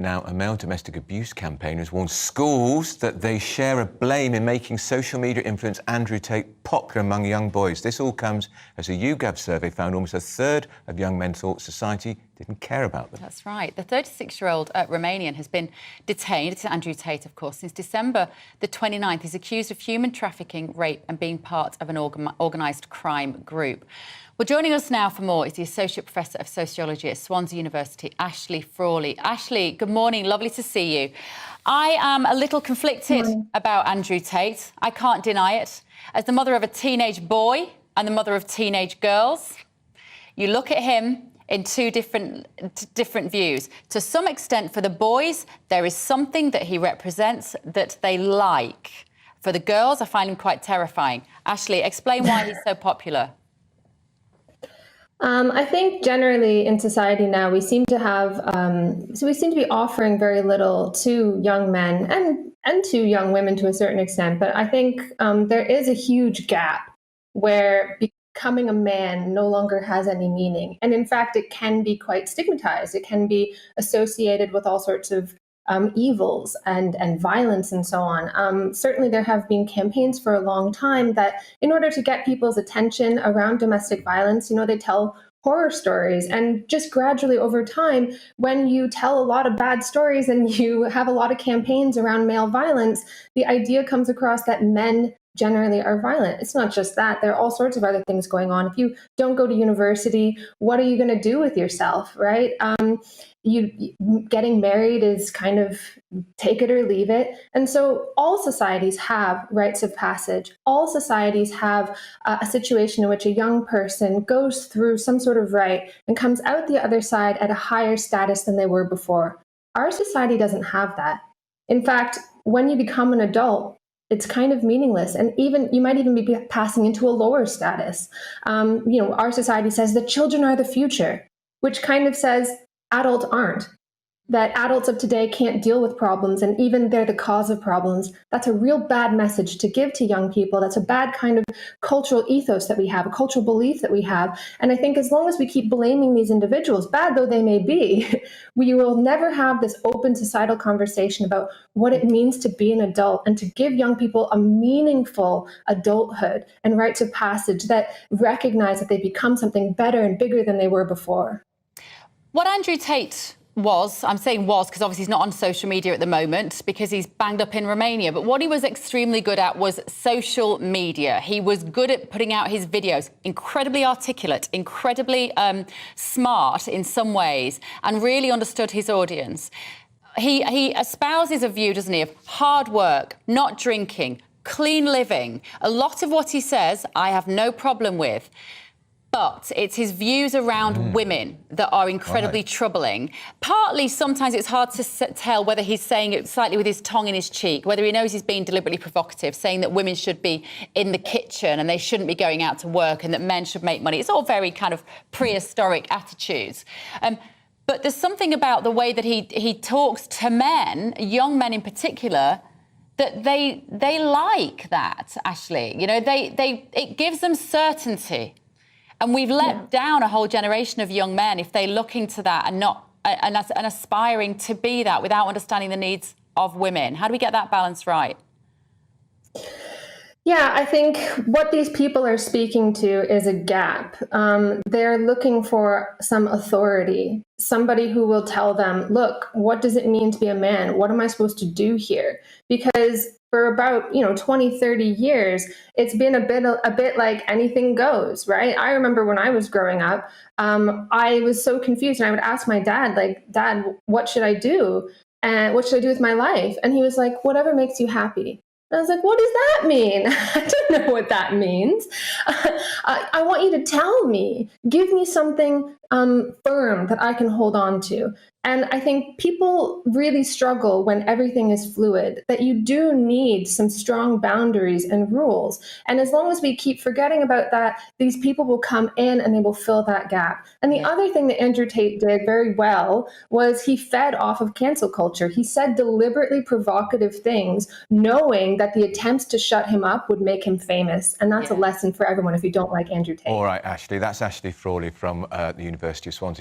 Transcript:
Now, a male domestic abuse campaigner has warned schools that they share a blame in making social media influence Andrew Tate popular among young boys. This all comes as a YouGov survey found almost a third of young men thought society didn't care about them. That's right. The 36-year-old Romanian has been detained, it's Andrew Tate, of course, since December the 29th. He's accused of human trafficking, rape and being part of an organised crime group. Well, joining us now for more is the Associate Professor of Sociology at Swansea University, Ashley Frawley. Ashley, good morning. Lovely to see you. I am a little conflicted about Andrew Tate. I can't deny it. As the mother of a teenage boy and the mother of teenage girls, you look at him in two different views. To some extent, for the boys, there is something that he represents that they like. For the girls, I find him quite terrifying. Ashley, explain why he's so popular. I think generally in society now we seem to have, we seem to be offering very little to young men and to young women to a certain extent. But I think there is a huge gap where becoming a man no longer has any meaning. And in fact, it can be quite stigmatized. It can be associated with all sorts of evils and violence and so on. Certainly there have been campaigns for a long time that in order to get people's attention around domestic violence, they tell horror stories. And just gradually over time, when you tell a lot of bad stories and you have a lot of campaigns around male violence, the idea comes across that men generally are violent. It's not just that. There are all sorts of other things going on. If you don't go to university, what are you going to do with yourself, right? Getting married is kind of take it or leave it. And so all societies have rites of passage. All societies have a situation in which a young person goes through some sort of rite and comes out the other side at a higher status than they were before. Our society doesn't have that. In fact, when you become an adult, it's kind of meaningless. And even you might even be passing into a lower status. Our society says that children are the future, which kind of says adults aren't, that adults of today can't deal with problems and even they're the cause of problems. That's a real bad message to give to young people. That's a bad kind of cultural ethos that we have, a cultural belief that we have. And I think as long as we keep blaming these individuals, bad though they may be, we will never have this open societal conversation about what it means to be an adult and to give young people a meaningful adulthood and rites of passage that recognize that they become something better and bigger than they were before. What Andrew Tate was, I'm saying was because obviously he's not on social media at the moment because he's banged up in Romania, but what he was extremely good at was social media. He was good at putting out his videos, incredibly articulate, incredibly smart in some ways, and really understood his audience. He espouses a view, doesn't he, of hard work, not drinking, clean living. A lot of what he says, I have no problem with. But it's his views around women that are incredibly troubling. Partly, sometimes it's hard to tell whether he's saying it slightly with his tongue in his cheek, whether he knows he's being deliberately provocative, saying that women should be in the kitchen and they shouldn't be going out to work and that men should make money. It's all very kind of prehistoric attitudes. But there's something about the way that he talks to men, young men in particular, that they like that, Ashley. It gives them certainty. And we've let down a whole generation of young men if they look into that and aspiring to be that without understanding the needs of women. How do we get that balance right? Yeah, I think what these people are speaking to is a gap. They're looking for some authority, somebody who will tell them, look, what does it mean to be a man? What am I supposed to do here? Because for about 20, 30 years, it's been a bit like anything goes, right? I remember when I was growing up, I was so confused, and I would ask my dad, Dad, what should I do? And what should I do with my life? And he was like, whatever makes you happy. And I was like, what does that mean? I don't know what that means. I want you to tell me. Give me something firm that I can hold on to. And I think people really struggle when everything is fluid, that you do need some strong boundaries and rules. And as long as we keep forgetting about that, these people will come in and they will fill that gap. And the other thing that Andrew Tate did very well was he fed off of cancel culture. He said deliberately provocative things, knowing that the attempts to shut him up would make him famous. And that's a lesson for everyone if you don't like Andrew Tate. All right, Ashley. That's Ashley Frawley from the University of Swansea.